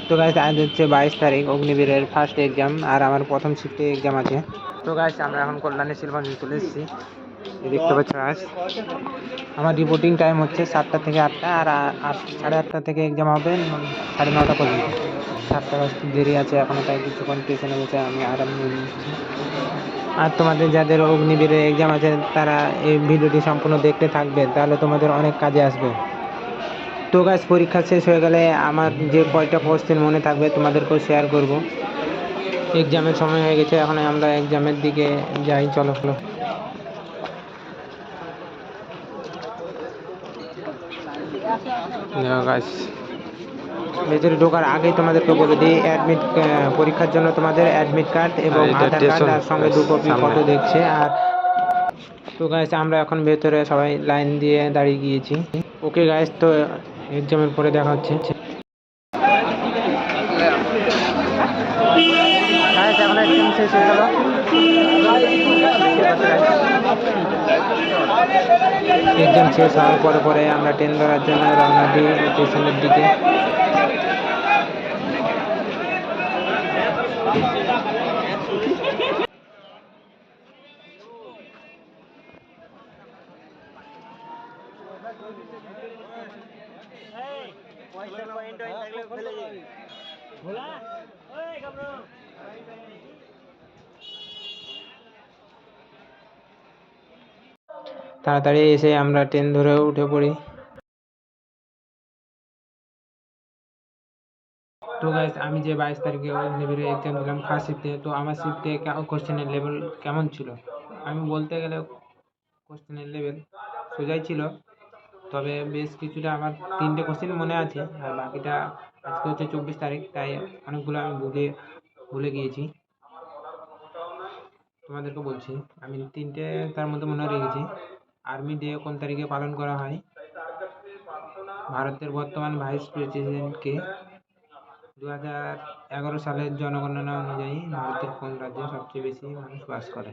তো গাইস আজ হচ্ছে 22 তারিখ, অগ্নিবীরের ফার্স্ট এক্সাম আর আমার প্রথম শিফটে এক্সাম আছে। তো গাইস আমরা এখন কল্যাণী শিলগঞ্জ চলে এসেছি। দেখতে পাচ্ছ গাইস, আমার রিপোর্টিং টাইম হচ্ছে 7টা থেকে 8টা, আর 8:30 থেকে এক্সাম হবে 9:30 পর্যন্ত। 7টা বাজতে দেরি আছে এখনো, তাই কিছুক্ষণ পেছনে বসে আমি আরাম নিয়ে নিচ্ছি। আর তোমাদের যাদের অগ্নিবীরের এক্সাম আছে তারা এই ভিডিওটি সম্পূর্ণ দেখতে থাকবে, তাহলে তোমাদের অনেক কাজে আসবে। তো গাইস পরীক্ষা শেষ হয়ে গেলে আমার যে কয়টা কোশ্চেন মনে থাকবে তোমাদেরকেও শেয়ার করব। এক্সামের সময় হয়ে গেছে, এখন আমরা এক্সামের দিকে যাই, চলো। গাইস ভেতরে ঢোকার আগেই তোমাদেরকে বলে দিই, পরীক্ষার জন্য তোমাদের অ্যাডমিট কার্ড এবং আধার কার্ড আর সঙ্গে 2 কপি ফটো দেখছে। আর তো গাইস আমরা এখন ভেতরে সবাই লাইন দিয়ে দাঁড়িয়ে গিয়েছি। ওকে গাইস, তো এক্সামের পরে দেখা হচ্ছে। এখন এক্সাম শেষ হয়ে গেল। এক্সাম শেষ হওয়ার পরে আমরা ট্রেন ধরার জন্য রওনা দিই স্টেশনের দিকে। তাড়াতাড়ি এসে আমরা ট্রেন ধরে উঠে পড়ি। তো গাইস আমি যে 22 তারিখে অগ্নিবীরের এক্সাম দিলাম ফার্স্ট শিফটে, তো আমার শিফটে কোশ্চেনের লেভেল কেমন ছিল? আমি বলতে গেলে কোশ্চেনের লেভেল সোজাই ছিল, তবে বেশ কিছুটা আমার 3টে কোশ্চেন মনে আছে, আর বাকিটা আজকে হচ্ছে 24 তারিখ, তাই অনেকগুলো আমি ভুলে গিয়েছি। তোমাদেরকে বলছি, আমি 3টে তার মধ্যে মনে রেখেছি। আর্মি ডে কোন তারিখে পালন করা হয়, ভারতের বর্তমান ভাইস প্রেসিডেন্টকে, 2011 সালের জনগণনা অনুযায়ী ভারতের কোন রাজ্যে সবচেয়ে বেশি মানুষ বাস করে।